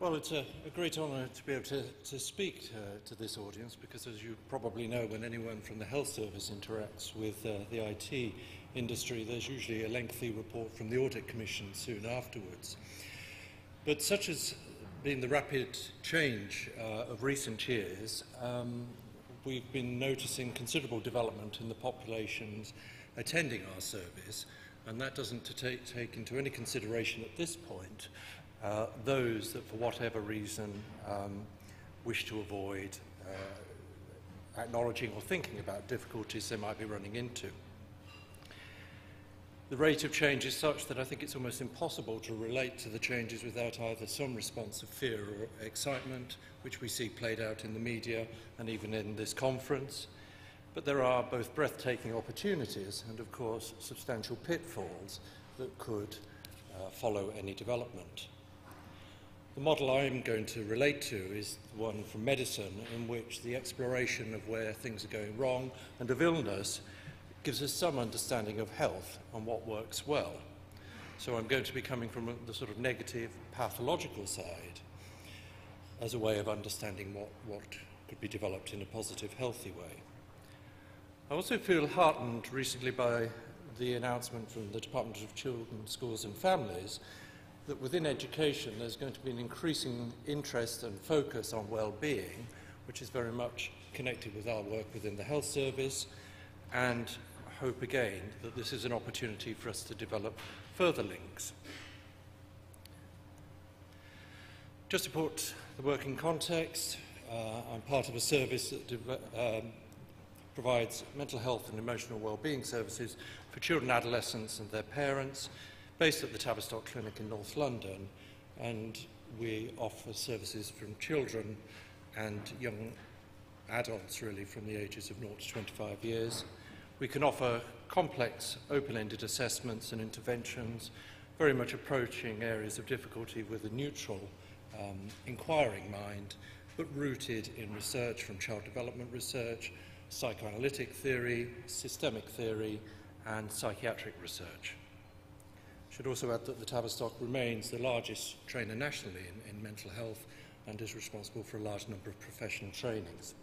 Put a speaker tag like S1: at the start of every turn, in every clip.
S1: Well, it's a great honour to be able to speak to this audience, because as you probably know, when anyone from the health service interacts with the IT industry, there's usually a lengthy report from the Audit Commission soon afterwards. But such has been the rapid change of recent years, we've been noticing considerable development in the populations attending our service, and that doesn't take into any consideration at this point those that for whatever reason wish to avoid acknowledging or thinking about difficulties they might be running into. The rate of change is such that I think it's almost impossible to relate to the changes without either some response of fear or excitement, which we see played out in the media and even in this conference. But there are both breathtaking opportunities and, of course, substantial pitfalls that could follow any development. The model I'm going to relate to is the one from medicine, in which the exploration of where things are going wrong and of illness gives us some understanding of health and what works well. So I'm going to be coming from the sort of negative pathological side as a way of understanding what could be developed in a positive, healthy way. I also feel heartened recently by the announcement from the Department of Children, Schools and Families that within education there's going to be an increasing interest and focus on well-being, which is very much connected with our work within the health service, and hope again that this is an opportunity for us to develop further links. Just to put the working context, I'm part of a service that provides mental health and emotional well-being services for children, adolescents and their parents, based at the Tavistock Clinic in North London, and we offer services from children and young adults, really, from the ages of 0 to 25 years. We can offer complex, open-ended assessments and interventions, very much approaching areas of difficulty with a neutral, inquiring mind, but rooted in research from child development research, psychoanalytic theory, systemic theory, and psychiatric research. I should also add that the Tavistock remains the largest trainer nationally in mental health and is responsible for a large number of professional trainings.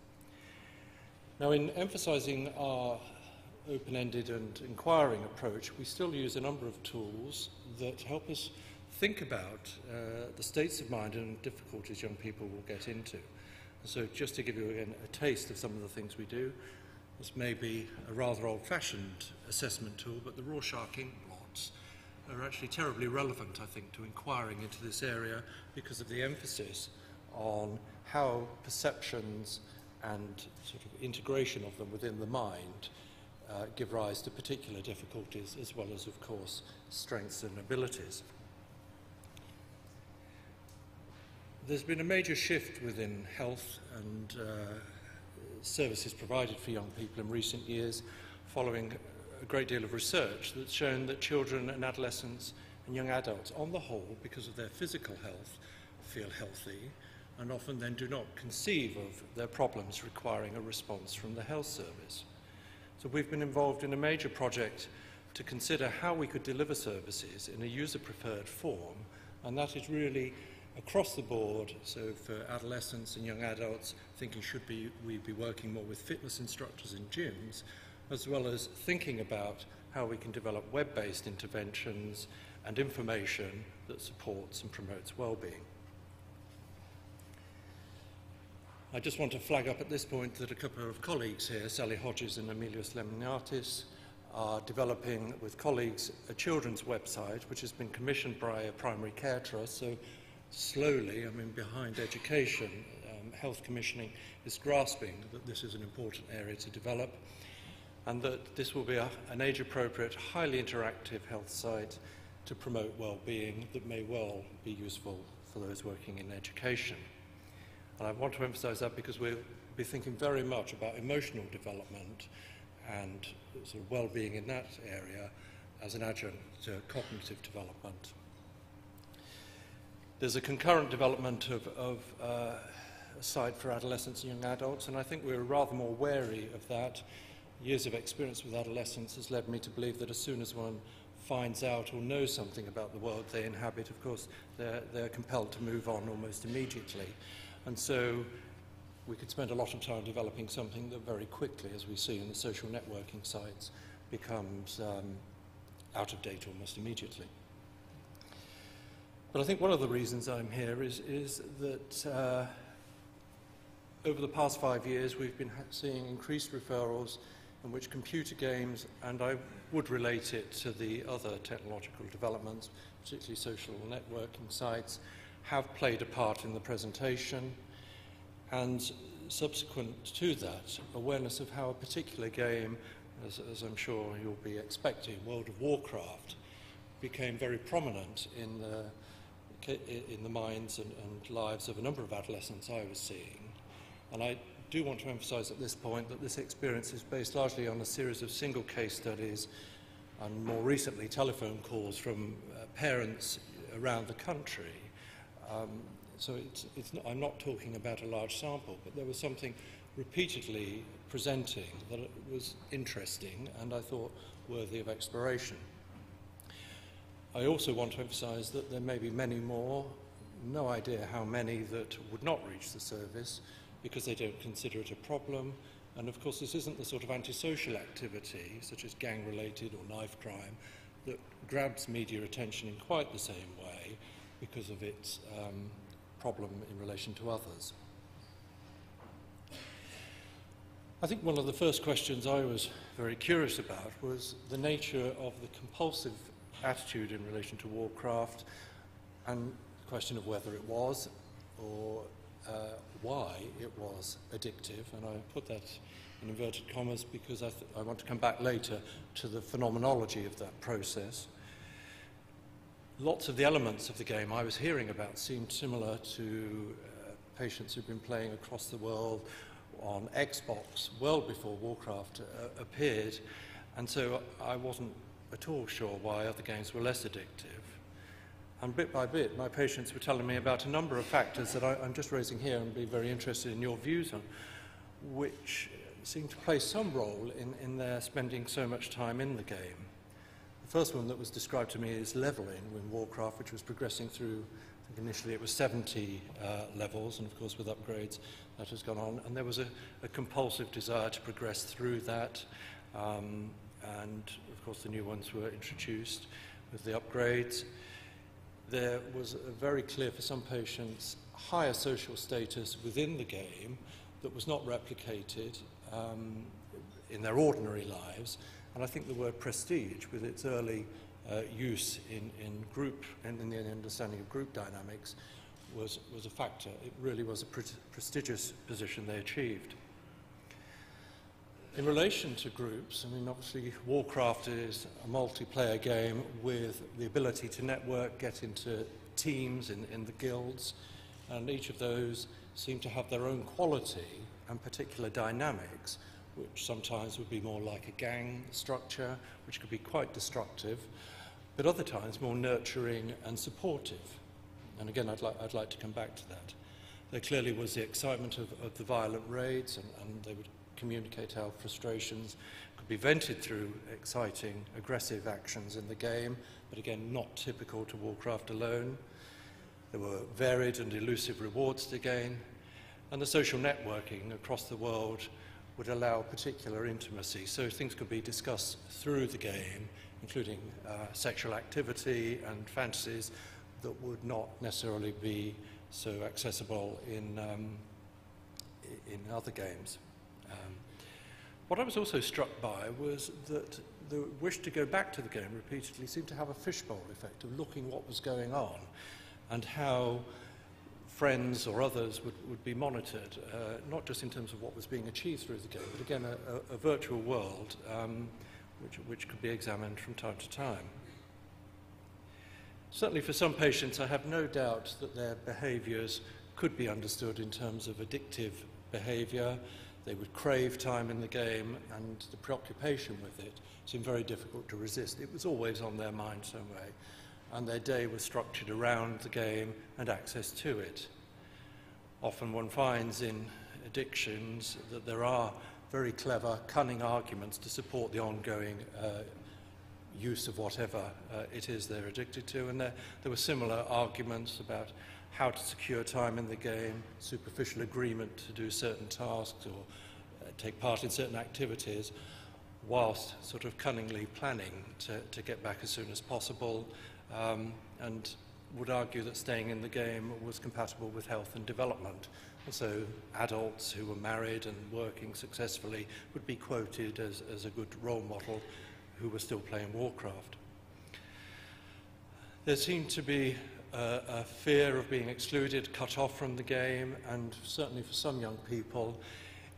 S1: Now, in emphasising our open-ended and inquiring approach, we still use a number of tools that help us think about the states of mind and difficulties young people will get into. So just to give you again a taste of some of the things we do, this may be a rather old-fashioned assessment tool, but the Rorschach ink blots are actually terribly relevant, I think, to inquiring into this area because of the emphasis on how perceptions and sort of integration of them within the mind give rise to particular difficulties, as well as, of course, strengths and abilities. There's been a major shift within health and services provided for young people in recent years, following a great deal of research that's shown that children and adolescents and young adults, on the whole, because of their physical health, feel healthy and often then do not conceive of their problems requiring a response from the health service. So we've been involved in a major project to consider how we could deliver services in a user-preferred form, and that is really across the board. So for adolescents and young adults, thinking we be working more with fitness instructors in gyms, as well as thinking about how we can develop web-based interventions and information that supports and promotes well-being. I just want to flag up at this point that a couple of colleagues here, Sally Hodges and Emilius Lemniatis, are developing with colleagues a children's website which has been commissioned by a primary care trust. So slowly, I mean, behind education, health commissioning is grasping that this is an important area to develop, and that this will be an age-appropriate, highly interactive health site to promote well-being that may well be useful for those working in education. And I want to emphasise that because we'll be thinking very much about emotional development and sort of well-being in that area as an adjunct to cognitive development. There's a concurrent development of a site for adolescents and young adults, and I think we're rather more wary of that. Years of experience with adolescents has led me to believe that as soon as one finds out or knows something about the world they inhabit, of course, they're compelled to move on almost immediately. And so we could spend a lot of time developing something that very quickly, as we see in the social networking sites, becomes out of date almost immediately. But I think one of the reasons I'm here is that over the past 5 years we've been seeing increased referrals in which computer games, and I would relate it to the other technological developments, particularly social networking sites, have played a part in the presentation, and subsequent to that, awareness of how a particular game, as I'm sure you'll be expecting, World of Warcraft, became very prominent in the minds and lives of a number of adolescents I was seeing. And I do want to emphasize at this point that this experience is based largely on a series of single case studies and more recently telephone calls from parents around the country. So I'm not talking about a large sample, but there was something repeatedly presenting that was interesting and I thought worthy of exploration. I also want to emphasize that there may be many more, no idea how many, that would not reach the service because they don't consider it a problem. And of course this isn't the sort of antisocial activity, such as gang-related or knife crime, that grabs media attention in quite the same way because of its problem in relation to others. I think one of the first questions I was very curious about was the nature of the compulsive attitude in relation to Warcraft, and the question of whether it was or why it was addictive, and I put that in inverted commas because I want to come back later to the phenomenology of that process. Lots of the elements of the game I was hearing about seemed similar to patients who've been playing across the world on Xbox well before Warcraft appeared, and so I wasn't at all sure why other games were less addictive. And bit by bit, my patients were telling me about a number of factors that I'm just raising here and be very interested in your views on, which seem to play some role in their spending so much time in the game. The first one that was described to me is leveling in Warcraft, which was progressing through, I think initially it was 70 levels, and of course with upgrades that has gone on, and there was a compulsive desire to progress through that, and of course the new ones were introduced with the upgrades. There was a very clear, for some patients, higher social status within the game that was not replicated in their ordinary lives, and I think the word prestige, with its early use in group and in the understanding of group dynamics, was a factor. It really was a prestigious position they achieved. In relation to groups, I mean, obviously Warcraft is a multiplayer game with the ability to network, get into teams in the guilds, and each of those seem to have their own quality and particular dynamics, which sometimes would be more like a gang structure, which could be quite destructive, but other times more nurturing and supportive. And again, I'd like to come back to that. There clearly was the excitement of the violent raids, and they would communicate how frustrations could be vented through exciting, aggressive actions in the game, but again, not typical to Warcraft alone. There were varied and elusive rewards to gain, and the social networking across the world would allow particular intimacy, so things could be discussed through the game, including sexual activity and fantasies that would not necessarily be so accessible in other games. What I was also struck by was that the wish to go back to the game repeatedly seemed to have a fishbowl effect of looking what was going on and how friends or others would be monitored, not just in terms of what was being achieved through the game, but again a virtual world which could be examined from time to time. Certainly for some patients, I have no doubt that their behaviours could be understood in terms of addictive behaviour. They would crave time in the game, and the preoccupation with it seemed very difficult to resist. It was always on their mind some way, and their day was structured around the game and access to it. Often one finds in addictions that there are very clever, cunning arguments to support the ongoing use of whatever it is they're addicted to. And there were similar arguments about how to secure time in the game, superficial agreement to do certain tasks or take part in certain activities, whilst sort of cunningly planning to get back as soon as possible, and would argue that staying in the game was compatible with health and development. And so adults who were married and working successfully would be quoted as a good role model who were still playing Warcraft. There seemed to be a fear of being excluded, cut off from the game, and certainly for some young people,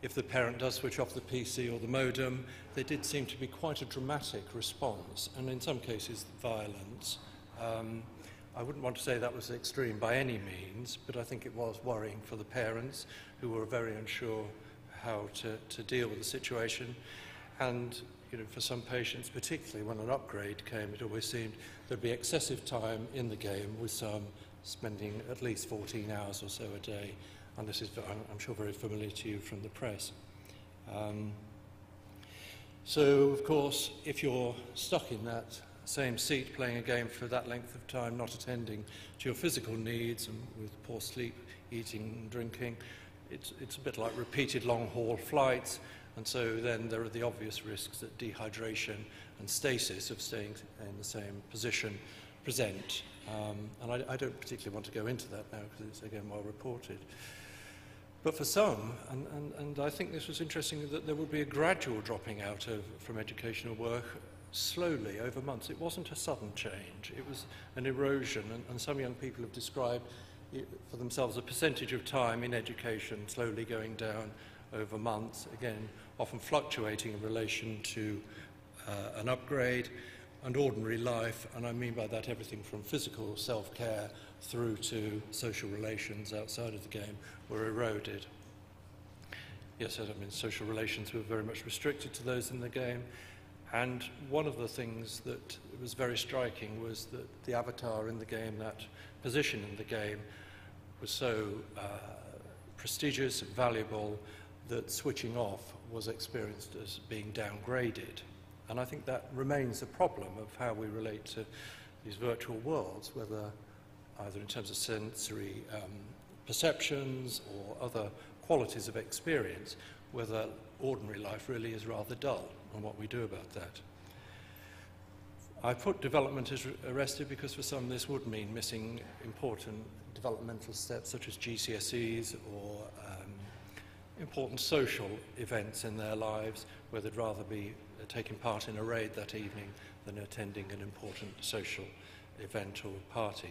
S1: if the parent does switch off the PC or the modem, there did seem to be quite a dramatic response, and in some cases violence. I wouldn't want to say that was extreme by any means, but I think it was worrying for the parents who were very unsure how to deal with the situation. And for some patients, particularly when an upgrade came, it always seemed there'd be excessive time in the game, with some spending at least 14 hours or so a day. And this is, I'm sure, very familiar to you from the press. So, of course, if you're stuck in that same seat playing a game for that length of time, not attending to your physical needs, and with poor sleep, eating and drinking, it's a bit like repeated long-haul flights. And so then there are the obvious risks that dehydration and stasis of staying in the same position present. And I don't particularly want to go into that now because it's, again, well reported. But for some, and I think this was interesting, that there would be a gradual dropping out from educational work slowly over months. It wasn't a sudden change. It was an erosion, and some young people have described for themselves a percentage of time in education slowly going down over months, again, often fluctuating in relation to an upgrade and ordinary life, and I mean by that everything from physical self-care through to social relations outside of the game were eroded. Yes, I mean, social relations were very much restricted to those in the game, and one of the things that was very striking was that the avatar in the game, that position in the game, was so prestigious and valuable that switching off was experienced as being downgraded. And I think that remains a problem of how we relate to these virtual worlds, whether either in terms of sensory perceptions or other qualities of experience, whether ordinary life really is rather dull, and what we do about that. I put development as arrested because for some this would mean missing important developmental steps such as GCSEs or important social events in their lives, where they'd rather be taking part in a raid that evening than attending an important social event or party.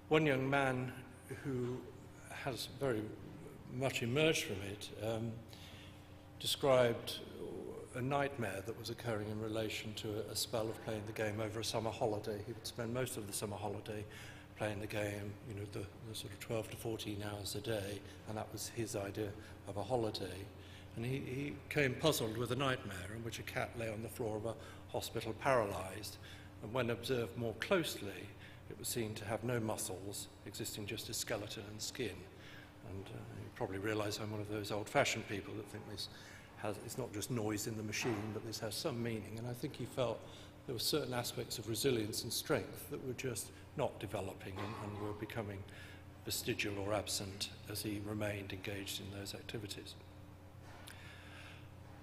S1: One young man who has very much emerged from it described a nightmare that was occurring in relation to a spell of playing the game over a summer holiday. He would spend most of the summer holiday playing the game, the sort of 12 to 14 hours a day, and that was his idea of a holiday. And he came puzzled with a nightmare in which a cat lay on the floor of a hospital paralysed, and when observed more closely, it was seen to have no muscles, existing just a skeleton and skin. And you probably realise I'm one of those old-fashioned people that think it's not just noise in the machine, but this has some meaning. And I think he felt there were certain aspects of resilience and strength that were just not developing and were becoming vestigial or absent as he remained engaged in those activities.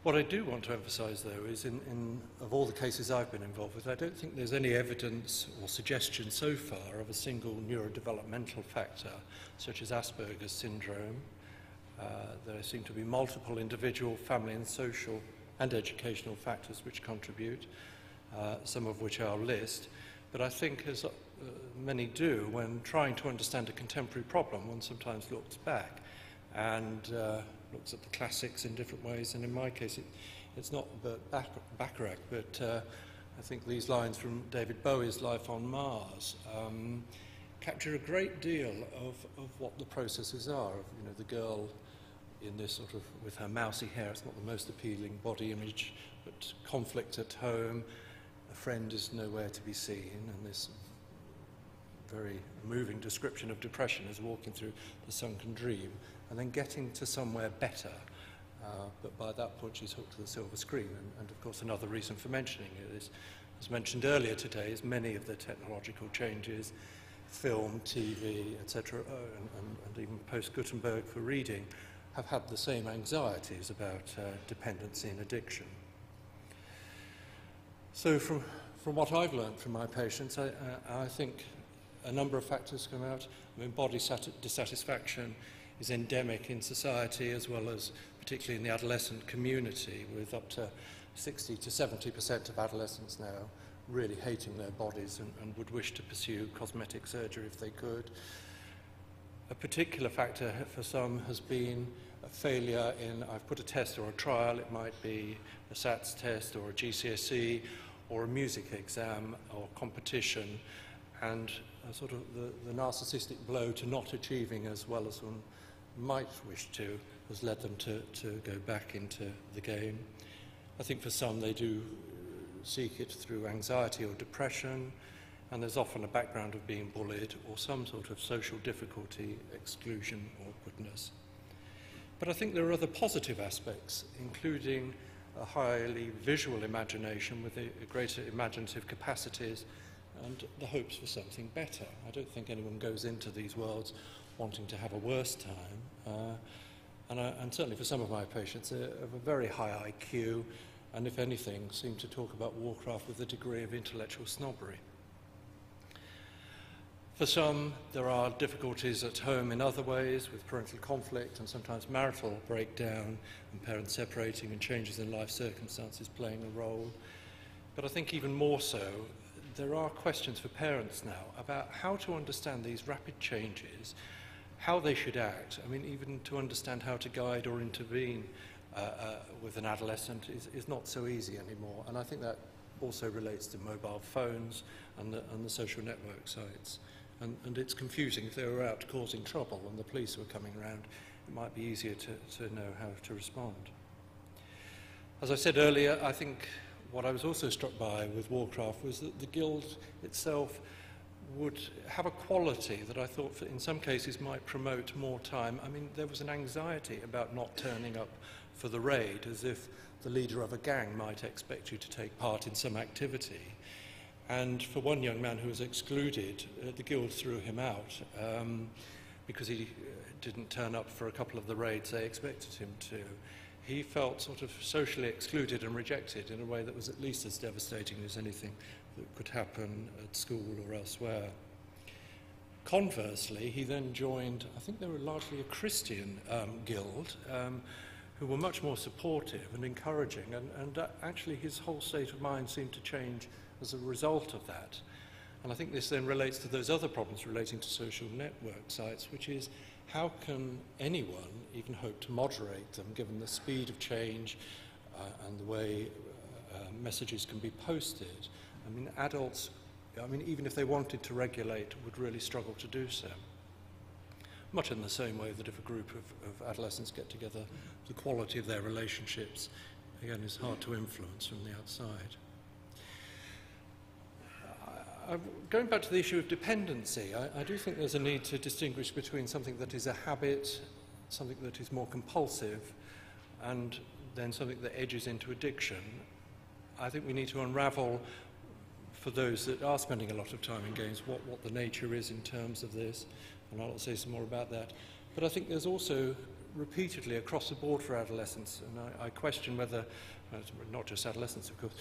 S1: What I do want to emphasise, though, is of all the cases I've been involved with, I don't think there's any evidence or suggestion so far of a single neurodevelopmental factor, such as Asperger's syndrome. There seem to be multiple individual, family and social and educational factors which contribute, some of which I'll list. But I think, as many do, when trying to understand a contemporary problem, one sometimes looks back and looks at the classics in different ways. And in my case, it's not Bacharach, but I think these lines from David Bowie's Life on Mars capture a great deal of what the processes are. The girl in this sort of, with her mousy hair, it's not the most appealing body image, but conflict at home, a friend is nowhere to be seen, and this very moving description of depression as walking through the sunken dream, and then getting to somewhere better, but by that point she's hooked to the silver screen. And of course another reason for mentioning it is, as mentioned earlier today, is many of the technological changes, film, TV, etc., and even post-Gutenberg for reading, have had the same anxieties about dependency and addiction. So from what I've learned from my patients, I think a number of factors come out. I mean, body dissatisfaction is endemic in society, as well as particularly in the adolescent community, with up to 60 to 70% of adolescents now really hating their bodies and would wish to pursue cosmetic surgery if they could. A particular factor for some has been a failure in, I've put a test or a trial, it might be a SATS test or a GCSE or a music exam or competition, and a sort of the narcissistic blow to not achieving as well as one might wish to has led them to go back into the game. I think for some they do seek it through anxiety or depression, and there's often a background of being bullied or some sort of social difficulty, exclusion, awkwardness. But I think there are other positive aspects, including a highly visual imagination with a greater imaginative capacities and the hopes for something better. I don't think anyone goes into these worlds wanting to have a worse time. And certainly for some of my patients, they have a very high IQ, and if anything, seem to talk about Warcraft with a degree of intellectual snobbery. For some, there are difficulties at home in other ways, with parental conflict and sometimes marital breakdown and parents separating and changes in life circumstances playing a role. But I think even more so, there are questions for parents now about how to understand these rapid changes, how they should act. I mean, even to understand how to guide or intervene with an adolescent is not so easy anymore. And I think that also relates to mobile phones and the social network sites. And it's confusing. If they were out causing trouble and the police were coming around, it might be easier to know how to respond. As I said earlier, I think what I was also struck by with Warcraft was that the guild itself would have a quality that I thought in some cases might promote more time. I mean, there was an anxiety about not turning up for the raid, as if the leader of a gang might expect you to take part in some activity. And for one young man who was excluded, the guild threw him out because he didn't turn up for a couple of the raids they expected him to. He felt sort of socially excluded and rejected in a way that was at least as devastating as anything that could happen at school or elsewhere. Conversely, he then joined, I think they were largely a Christian guild, who were much more supportive and encouraging, and actually his whole state of mind seemed to change as a result of that. And I think this then relates to those other problems relating to social network sites, which is how can anyone even hope to moderate them given the speed of change and the way messages can be posted? I mean, adults, even if they wanted to regulate, would really struggle to do so. Much in the same way that if a group of adolescents get together, the quality of their relationships, again, is hard to influence from the outside. Going back to the issue of dependency, I do think there's a need to distinguish between something that is a habit, something that is more compulsive, and then something that edges into addiction. I think we need to unravel, for those that are spending a lot of time in games, what the nature is in terms of this, and I'll say some more about that. But I think there's also repeatedly across the board for adolescents, and I question whether, not just adolescents of course,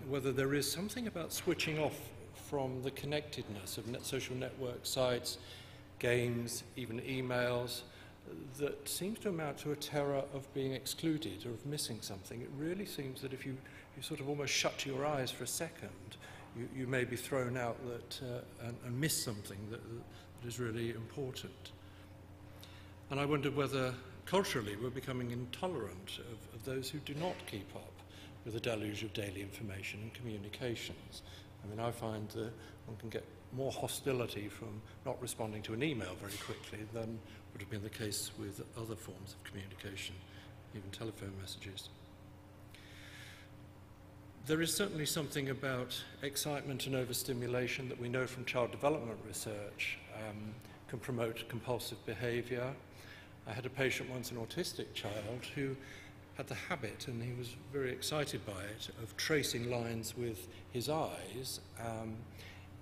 S1: whether there is something about switching off from the connectedness of social network sites, games, even emails, that seems to amount to a terror of being excluded or of missing something. It really seems that if you sort of almost shut your eyes for a second, you may be thrown out and miss something that is really important. And I wonder whether culturally we're becoming intolerant of those who do not keep up with the deluge of daily information and communications. I mean, I find that one can get more hostility from not responding to an email very quickly than would have been the case with other forms of communication, even telephone messages. There is certainly something about excitement and overstimulation that we know from child development research can promote compulsive behaviour. I had a patient once, an autistic child, who had the habit, and he was very excited by it, of tracing lines with his eyes,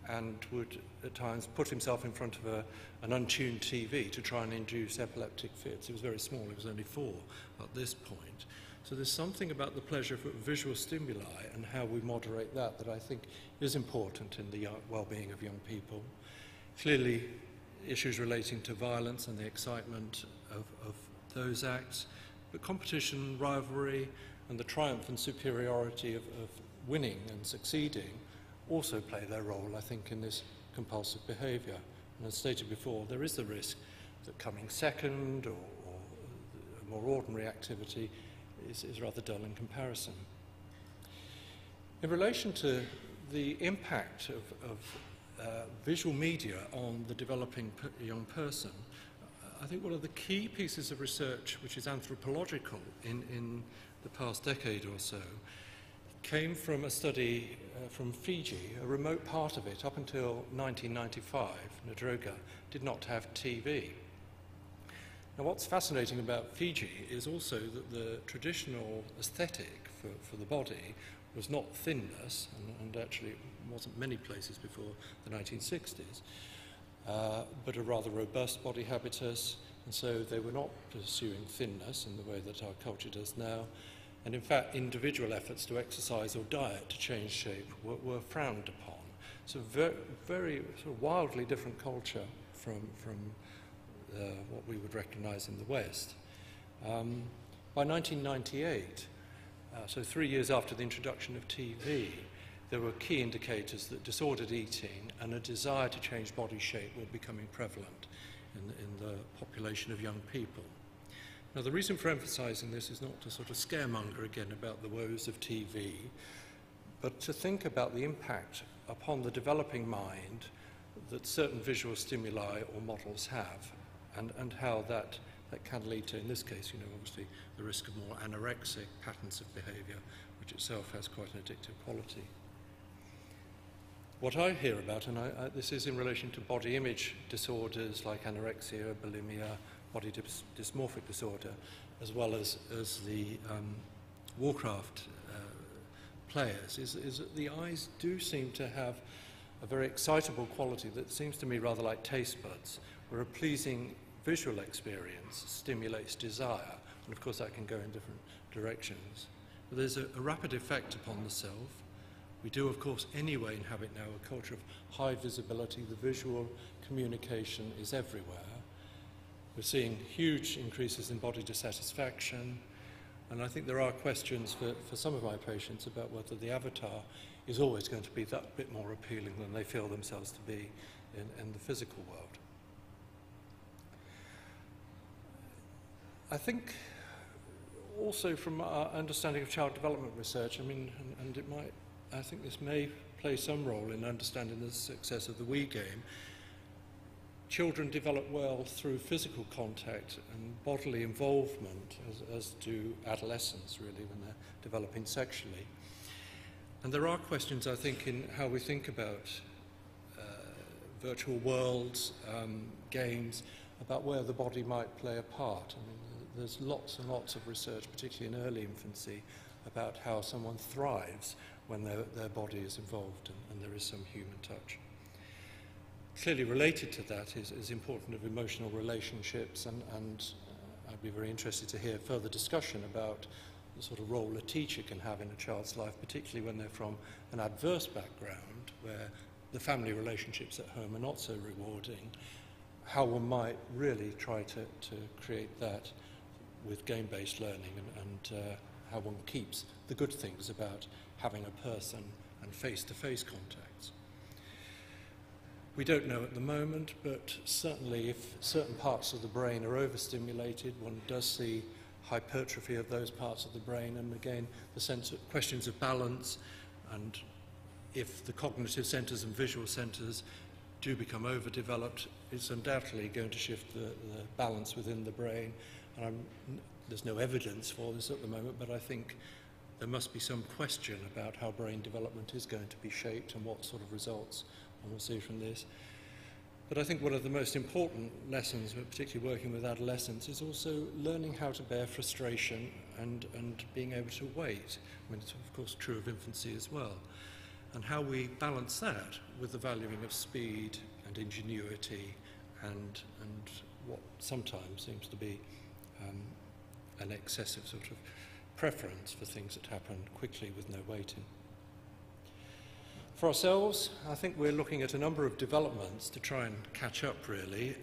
S1: and would at times put himself in front of an untuned TV to try and induce epileptic fits. He was very small, he was only 4 at this point. So there's something about the pleasure of visual stimuli and how we moderate that I think is important in the well-being of young people. Clearly, issues relating to violence and the excitement of those acts, but competition, rivalry, and the triumph and superiority of winning and succeeding also play their role, I think, in this compulsive behaviour. And as stated before, there is the risk that coming second or a more ordinary activity is rather dull in comparison. In relation to the impact of visual media on the developing young person, I think one of the key pieces of research, which is anthropological in the past decade or so, came from a study from Fiji. A remote part of it, up until 1995, Nadroga, did not have TV. Now, what's fascinating about Fiji is also that the traditional aesthetic for the body was not thinness, and actually it wasn't many places before the 1960s, but a rather robust body habitus, and so they were not pursuing thinness in the way that our culture does now. And in fact, individual efforts to exercise or diet to change shape were frowned upon. So very sort of wildly different culture from what we would recognize in the West. By 1998, so 3 years after the introduction of TV, there were key indicators that disordered eating and a desire to change body shape were becoming prevalent in the population of young people. Now, the reason for emphasizing this is not to sort of scaremonger again about the woes of TV, but to think about the impact upon the developing mind that certain visual stimuli or models have, and how that can lead to, in this case, obviously the risk of more anorexic patterns of behavior, which itself has quite an addictive quality. What I hear about, and this is in relation to body image disorders like anorexia, bulimia, body dysmorphic disorder, as well as the Warcraft players, is that the eyes do seem to have a very excitable quality that seems to me rather like taste buds, where a pleasing visual experience stimulates desire, and of course that can go in different directions. But there's a rapid effect upon the self. We do, of course, anyway inhabit now a culture of high visibility. The visual communication is everywhere. We're seeing huge increases in body dissatisfaction, and I think there are questions for some of my patients about whether the avatar is always going to be that bit more appealing than they feel themselves to be in the physical world. I think also from our understanding of child development research, I think this may play some role in understanding the success of the Wii game. Children develop well through physical contact and bodily involvement, as do adolescents, really, when they're developing sexually. And there are questions, I think, in how we think about virtual worlds, games, about where the body might play a part. There's lots and lots of research, particularly in early infancy, about how someone thrives when their body is involved and there is some human touch. Clearly related to that is important of emotional relationships, and I'd be very interested to hear further discussion about the sort of role a teacher can have in a child's life, particularly when they're from an adverse background where the family relationships at home are not so rewarding, how one might really try to create that with game-based learning, and how one keeps the good things about having a person and face-to-face contacts. We don't know at the moment, but certainly if certain parts of the brain are overstimulated, one does see hypertrophy of those parts of the brain, and again, the sense of questions of balance, and if the cognitive centres and visual centres do become overdeveloped, it's undoubtedly going to shift the balance within the brain. And there's no evidence for this at the moment, but I think there must be some question about how brain development is going to be shaped and what sort of results one will see from this. But I think one of the most important lessons, particularly working with adolescents, is also learning how to bear frustration and being able to wait. I mean, it's of course true of infancy as well. And how we balance that with the valuing of speed and ingenuity and what sometimes seems to be an excessive sort of preference for things that happen quickly with no waiting. For ourselves, I think we're looking at a number of developments to try and catch up, really.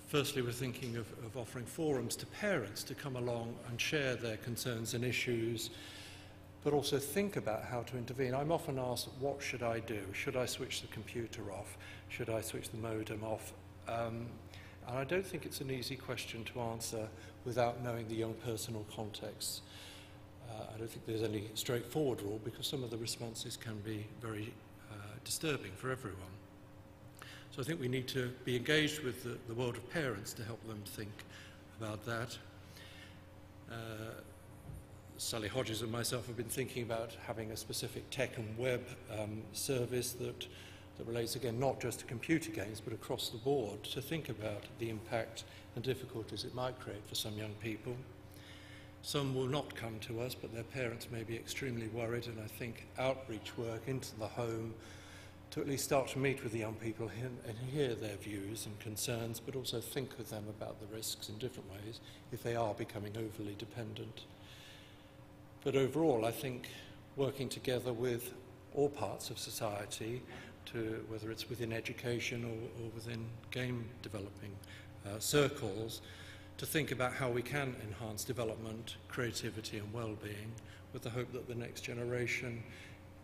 S1: Firstly, we're thinking of offering forums to parents to come along and share their concerns and issues, but also think about how to intervene. I'm often asked, what should I do? Should I switch the computer off? Should I switch the modem off? And I don't think it's an easy question to answer without knowing the young personal context. I don't think there's any straightforward rule because some of the responses can be very disturbing for everyone. So I think we need to be engaged with the world of parents to help them think about that. Sally Hodges and myself have been thinking about having a specific tech and web service that relates, again, not just to computer games, but across the board, to think about the impact and difficulties it might create for some young people. Some will not come to us, but their parents may be extremely worried, and I think outreach work into the home to at least start to meet with the young people and hear their views and concerns, but also think with them about the risks in different ways if they are becoming overly dependent. But overall, I think working together with all parts of society, to whether it's within education or within game developing circles, to think about how we can enhance development, creativity and well-being with the hope that the next generation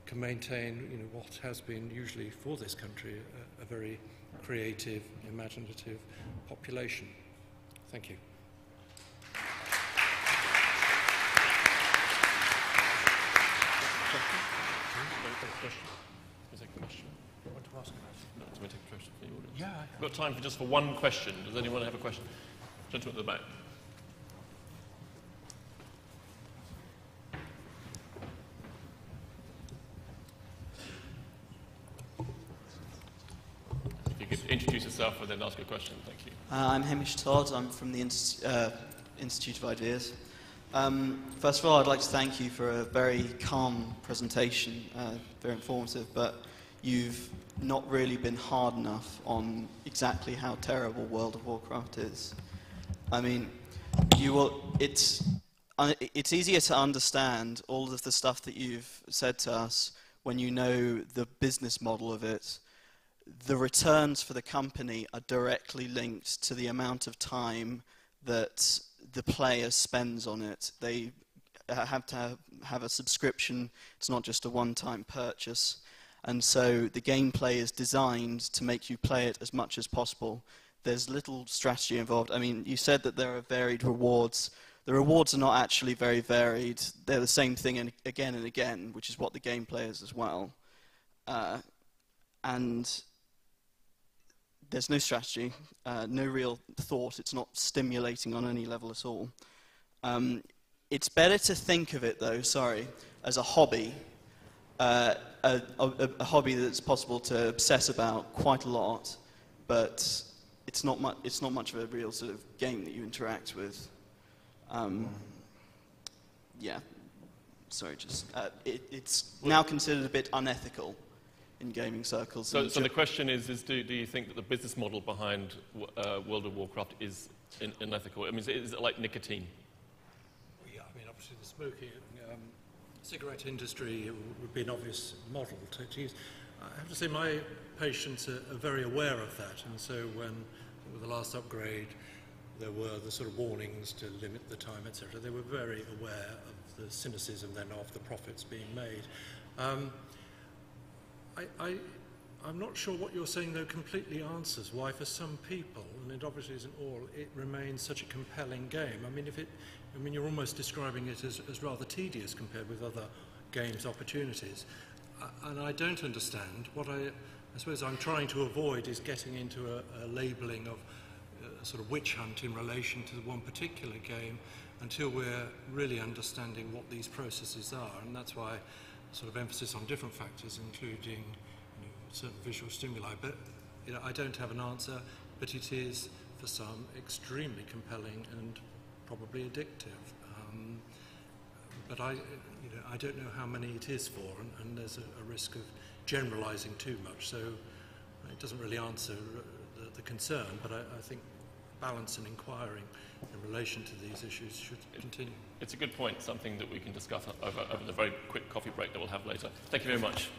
S1: can maintain what has been usually for this country a very creative, imaginative population. Thank you.
S2: Yeah, we've got time for just one question. Does anyone have a question? Gentleman at the back. If you could introduce yourself and then ask a question, thank you.
S3: I'm Hamish Todd. I'm from the Institute of Ideas. First of all, I'd like to thank you for a very calm presentation, very informative, but you've not really been hard enough on exactly how terrible World of Warcraft is. I mean, it's easier to understand all of the stuff that you've said to us when you know the business model of it. The returns for the company are directly linked to the amount of time that the player spends on it. They have to have a subscription. It's not just a one-time purchase. And so the gameplay is designed to make you play it as much as possible. There's little strategy involved. I mean, you said that there are varied rewards. The rewards are not actually very varied. They're the same thing again and again, which is what the gameplay is as well. And there's no strategy, no real thought. It's not stimulating on any level at all. It's better to think of it, though, as a hobby, a hobby that's possible to obsess about quite a lot, but it's not much of a real sort of game that you interact with. Yeah, sorry, it's now considered a bit unethical in gaming circles.
S2: So the question is do you think that the business model behind World of Warcraft is unethical? I mean, is it like nicotine?
S1: Yeah, I mean, obviously the smoking cigarette industry would be an obvious model to use. I have to say my patients are very aware of that, and so when with the last upgrade there were the sort of warnings to limit the time, etc., they were very aware of the cynicism then of the profits being made. I'm not sure what you're saying, though, completely answers why for some people, and it obviously isn't all, it remains such a compelling game. I mean, you're almost describing it as rather tedious compared with other games opportunities. And I don't understand. What I suppose I'm trying to avoid is getting into a labelling of a sort of witch hunt in relation to one particular game until we're really understanding what these processes are. And that's why sort of emphasis on different factors, including certain visual stimuli. But I don't have an answer, but it is for some extremely compelling and probably addictive. But I don't know how many it is for, and there's a risk of generalising too much. So it doesn't really answer the concern, but I think balance and inquiring in relation to these issues should continue.
S2: It's a good point, something that we can discuss over the very quick coffee break that we'll have later. Thank you very much.